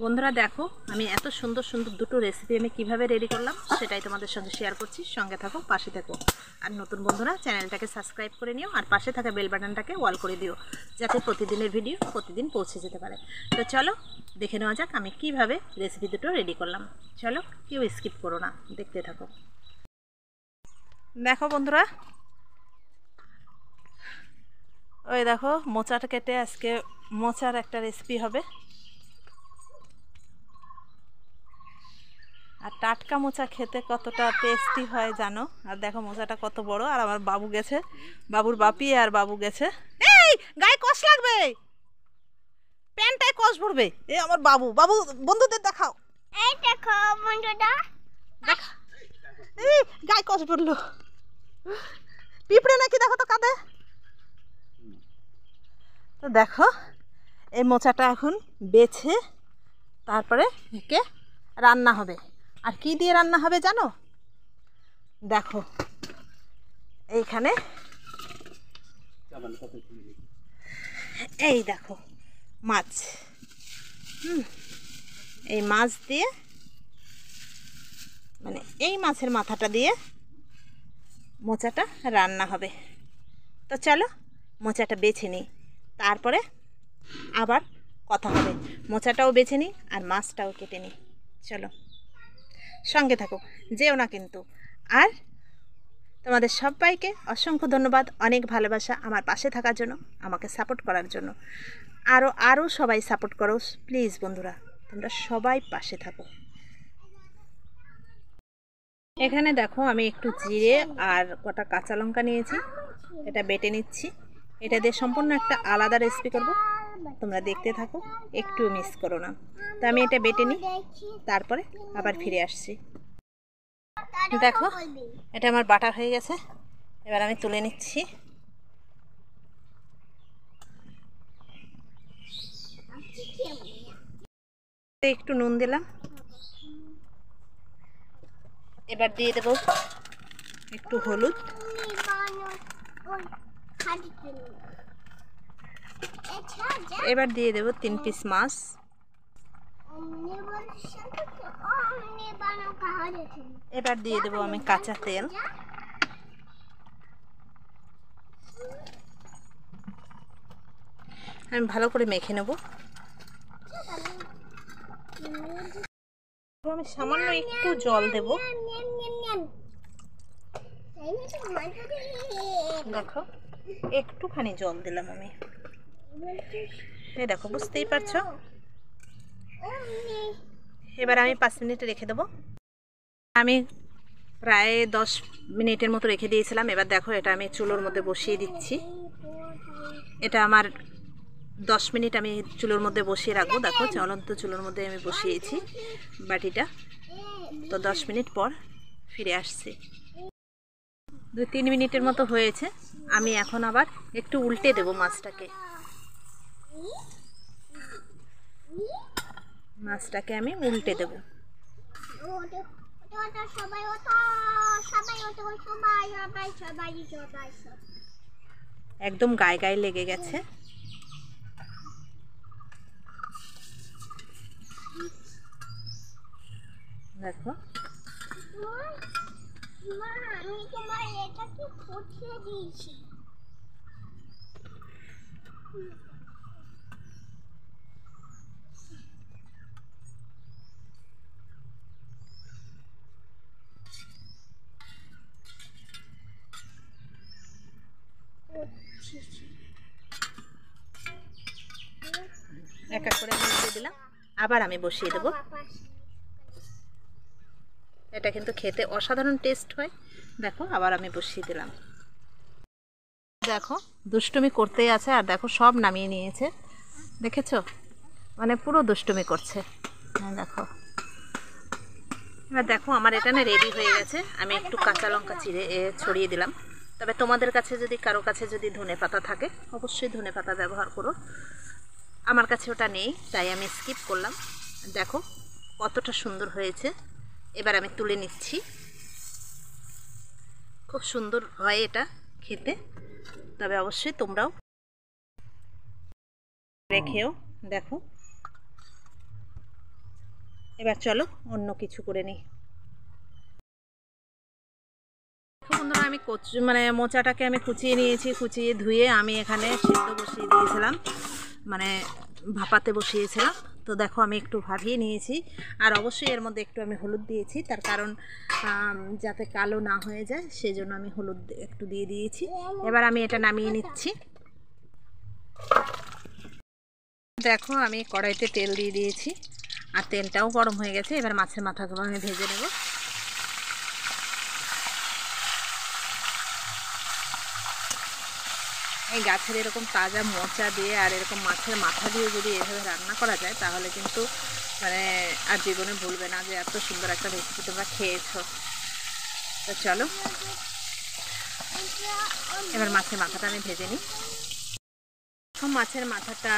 বন্ধুরা দেখো আমি এত সুন্দর সুন্দর দুটো রেসিপি আমি কিভাবে রেডি করলাম সেটাই তোমাদের সঙ্গে শেয়ার করছি। সঙ্গে থাকো, পাশে থাকো। আর নতুন বন্ধুরা চ্যানেলটাকে সাবস্ক্রাইব করে নিও আর পাশে থাকা বেল বাটনটাকে অল করে দিও, যাতে প্রতিদিনের ভিডিও প্রতিদিন পৌঁছে যেতে পারে। তো চলো দেখে নেওয়া যাক আমি কিভাবে রেসিপি দুটো রেডি করলাম। চলো, কেউ স্কিপ করো না, দেখতে থাকো। দেখো বন্ধুরা, ওই দেখো মোচাটা কেটে আজকে মোচার একটা রেসিপি হবে। আর টাটকা মোচা খেতে কতটা টেস্টি হয় জানো। আর দেখো মোচাটা কত বড়। আর আমার বাবু গেছে, বাবুর বাপি আর বাবু গেছে। এই গায়ে কষ লাগবে, প্যান্টায় কষ ভরবে। এই আমার বাবু, বাবু বন্ধুদের দেখাও। এই দেখো বন্ধুরা, দেখ এই গায়ে কষ ভরলো। পিঁপড়ে নাকি দেখো তো কাঁদে। তো দেখো এই মোচাটা এখন বেছে তারপরে একে রান্না হবে। আর কি দিয়ে রান্না হবে জানো? দেখো এইখানে এই দেখো মাছ, এই মাছ দিয়ে মানে এই মাছের মাথাটা দিয়ে মোচাটা রান্না হবে। তো চলো মোচাটা বেছে নিই, তারপরে আবার কথা হবে। মোচাটাও বেছে নিই আর মাছটাও কেটে নিই। চলো সঙ্গে থাকো, যেও না কিন্তু। আর তোমাদের সবাইকে অসংখ্য ধন্যবাদ, অনেক ভালোবাসা আমার পাশে থাকার জন্য, আমাকে সাপোর্ট করার জন্য। আরও সবাই সাপোর্ট করো প্লিজ বন্ধুরা, তোমরা সবাই পাশে থাকো। এখানে দেখো আমি একটু জিরে আর কটা কাঁচা লঙ্কা নিয়েছি, এটা বেটে নিচ্ছি। এটা দিয়ে সম্পূর্ণ একটা আলাদা রেসিপি করব, তোমরা দেখতে থাকো, একটু মিস করো না। তো আমি এটা বেটে নিই, তারপরে আবার ফিরে আসছি। দেখো এটা আমার বাটা হয়ে গেছে, এবার আমি তুলে নিচ্ছি। একটু নুন দিলাম, এবার দিয়ে দেব একটু হলুদ, এবার দিয়ে দেব 3 পিস মাছ, এবার দিয়ে দেব আমি কাঁচা তেল, আমি ভালো করে মেখে নেব। আমি সামান্য একটু জল দেব। দেখো একটুখানি জল দিলাম আমি, এই দেখো বুঝতেই পারছো। এবার আমি 5 মিনিট রেখে দেবো। আমি প্রায় 10 মিনিটের মতো রেখে দিয়েছিলাম। এবার দেখো এটা আমি চুলোর মধ্যে বসিয়ে দিচ্ছি। এটা আমার 10 মিনিট আমি চুলোর মধ্যে বসিয়ে রাখবো। দেখো জ্বলন্ত চুলোর মধ্যে আমি বসিয়েছি বাটিটা। তো 10 মিনিট পর ফিরে আসছি। 2-3 মিনিটের মতো হয়েছে। আমি এখন আবার একটু উল্টে দেব মাছটাকে। মাছটাকে আমি উল্টে দেব। একদম গায়ে গায়ে লেগে গেছে। দেখো আমি তোমার এটাকে ফুটিয়ে দিয়েছি। এক এক করে আমি দিয়ে দিলাম, আবার আমি বসিয়ে দেবো। এটা কিন্তু খেতে অসাধারণ টেস্ট হয়। দেখো আবার আমি বসিয়ে দিলাম। দেখো দুষ্টুমি করতেই আছে, আর দেখো সব নামিয়ে নিয়েছে, দেখেছো? মানে পুরো দুষ্টুমি করছে। দেখো এবার দেখো আমার এটা না রেডি হয়ে গেছে। আমি একটু কাঁচা লঙ্কা ছড়িয়ে দিলাম। তবে তোমাদের কাছে যদি কারো কাছে যদি ধনেপাতা থাকে অবশ্যই ধনেপাতা ব্যবহার করো। আমার কাছে ওটা নেই তাই আমি স্কিপ করলাম। দেখো কতটা সুন্দর হয়েছে। এবার আমি তুলে নিচ্ছি। খুব সুন্দর হয় এটা খেতে, তবে অবশ্যই তোমরাও রেখেও। দেখো এবার চলো অন্য কিছু করে নিই। বন্ধুরা আমি মোচাটাকে আমি কুচিয়ে নিয়েছি, কুচিয়ে ধুয়ে আমি এখানে সিদ্ধ বসিয়ে দিয়েছিলাম, মানে ভাপাতে বসিয়েছিলাম। তো দেখো আমি একটু ভাপিয়ে নিয়েছি, আর অবশ্যই এর মধ্যে একটু আমি হলুদ দিয়েছি, তার কারণ যাতে কালো না হয়ে যায় সেই জন্য আমি হলুদ একটু দিয়ে দিয়েছি। এবার আমি এটা নামিয়ে নিচ্ছি। দেখো আমি কড়াইতে তেল দিয়ে দিয়েছি, আর তেলটাও গরম হয়ে গেছে। এবার মাছের মাথাগুলো আমি ভেজে নেব। এই গাছের এরকম তাজা মোচা দিয়ে আর এরকম মাছের মাথা দিয়ে যদি এভাবে রান্না করা যায় তাহলে কিন্তু আর জীবনে ভুলবে না যে এত সুন্দর একটা রেসিপি তোমরা খেয়েছো। তো চলো এবার মাছের মাথাটা আমি ভেজে নিই। মাছের মাথাটা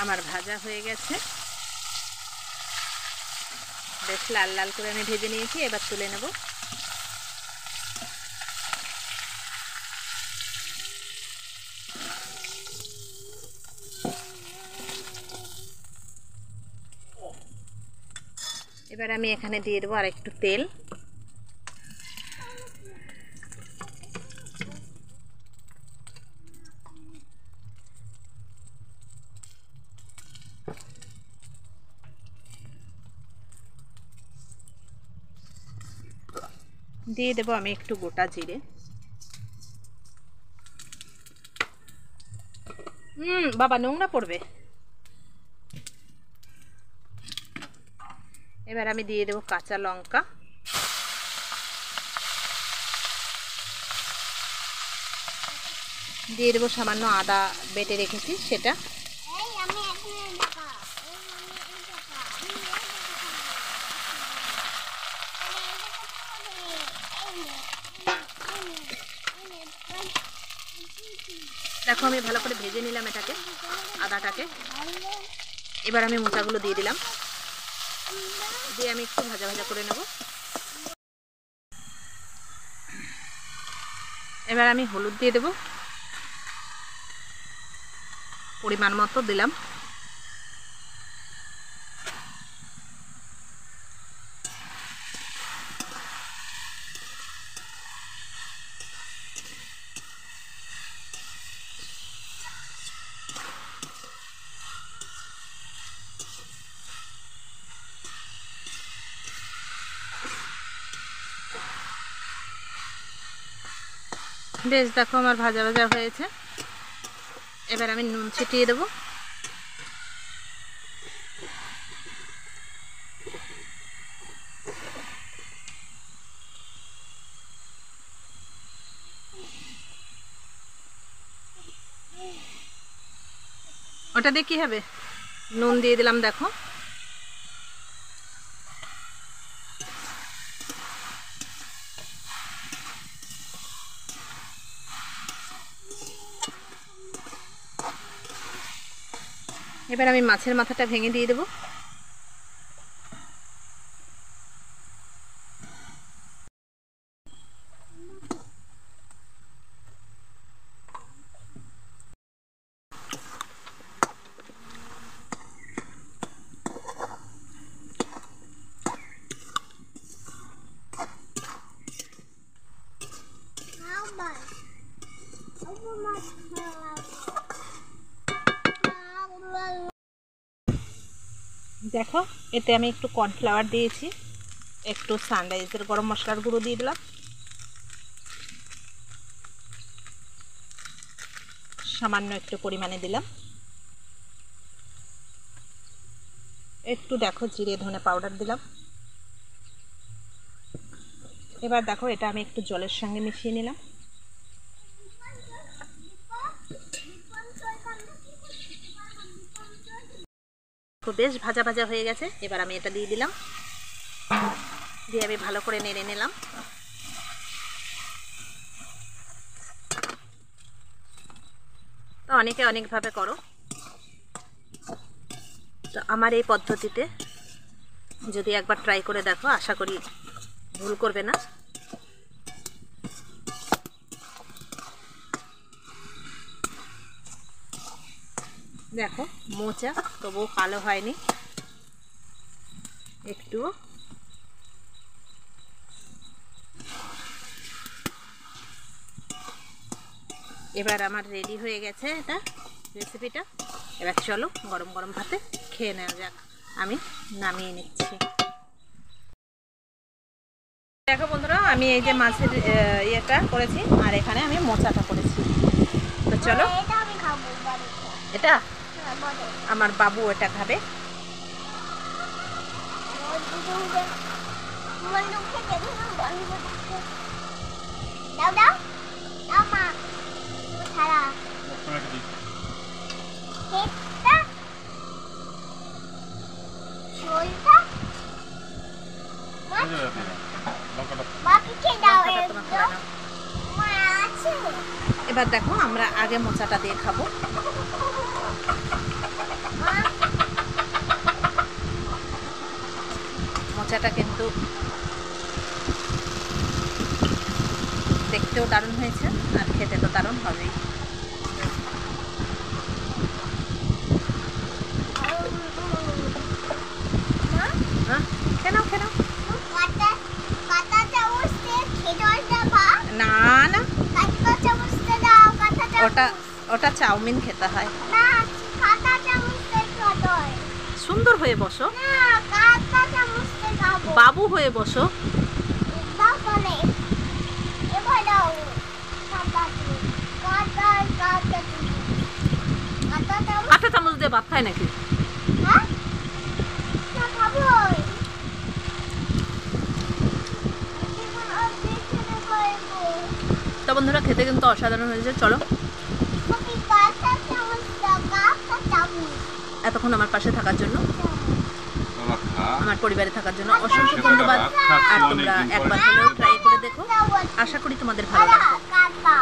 আমার ভাজা হয়ে গেছে, বেশ লাল লাল করে আমি ভেজে নিয়েছি। এবার তুলে নেব। এবার আমি এখানে দিয়ে দেবো আর একটু তেল। দিয়ে দেবো আমি একটু গোটা জিরে। বাবা নোংরা পড়বে। এবার আমি দিয়ে দেবো কাঁচা লঙ্কা, দিয়ে দেবো সামান্য আদা বেটে রেখেছি সেটা। দেখো আমি ভালো করে ভেজে নিলাম এটাকে, আদাটাকে। এবার আমি মোচাগুলো দিয়ে দিলাম, দিয়ে আমি একটু ভাজা ভাজা করে নেব। এবার আমি হলুদ দিয়ে দেব, পরিমাণ মতো দিলাম। বেশ দেখো আমার ভাজা ভাজা হয়েছে। এবার আমি নুন ছিটিয়ে দেবো। ওটা দিয়ে কী হবে? নুন দিয়ে দিলাম দেখো। এবার আমি মাছের মাথাটা ভেঙে দিয়ে দেবো। দেখো এতে আমি একটু কর্নফ্লাওয়ার দিয়েছি, একটু সানরাইজের গরম মশলার গুঁড়ো দিয়ে দিলাম, সামান্য একটু পরিমাণে দিলাম, একটু দেখো জিরে ধনে পাউডার দিলাম। এবার দেখো এটা আমি একটু জলের সঙ্গে মিশিয়ে নিলাম। বেশ ভাজা ভাজা হয়ে গেছে। এবার আমি এটা দিয়ে দিলাম, দিয়ে আমি ভালো করে নেড়ে নিলাম। তো অনেকে অনেকভাবে করো, তো আমার এই পদ্ধতিতে যদি একবার ট্রাই করে দেখো আশা করি ভুল করবে না। দেখো মোচা তবুও কালো হয়নি। একটু এবার আমার রেডি হয়ে গেছে এটা রেসিপিটা। এবার চলো গরম গরম ভাতে খেয়ে নেওয়া যাক। আমি নামিয়ে নিচ্ছি। দেখো বন্ধুরা, আমি এই যে মাছের ইয়েটা করেছি আর এখানে আমি মোচাটা করেছি। তো চলো, এটা আমি খাবো বাড়িতে। এটা হ্যাঁ, বলো। আমার বাবু এটা খাবে। দাও দাও দাও মা ছাড়া পেটটা শরীরটা বাকিকে দাও লঙ্কাটা তোমার খাবে না। মা আছে এবার দেখো, আমরা আগে মোচাটা দিয়ে খাবো। মা মোচাটা কিন্তু দেখতেও দারুণ হয়েছে আর খেতে তো দারুণ হবেই। মা হ্যাঁ, খেয়ে নাও খেয়ে নাও। কাটা কাটা চামচ দিয়ে খেজুর দেবা না না, কাটা চামচ দিয়ে দাও কাটা চামচ ওটা ওটা চাউমিন খেতে হয়। না কাটা চামচ দিয়ে খাওয়াই সুন্দর হয়ে বসো, না কাটা চামচ দিয়ে খাবো বাবু হয়ে বসো। দাও বলে এবার দাও কাটা কাটা কাটা কাটা চামচ আটা চামচ দিয়ে ভাত খায় নাকি? হ্যাঁ না খাবোই জীবন আর দেখতে পারবো তো বন্ধুরা, খেতে কিন্তু অসাধারণ হয়েছে। চলো, তুমি কাটা চামচ দাও কাটা চামচ এতক্ষণ আমার পাশে থাকার জন্য, বাবা খা। আমার পরিবারে থাকার জন্য অসংখ্য ধন্যবাদ। আর তোমরা একবার হলেও ট্রাই করে দেখো, আশা করি তোমাদের ভালো লাগবে। কাটা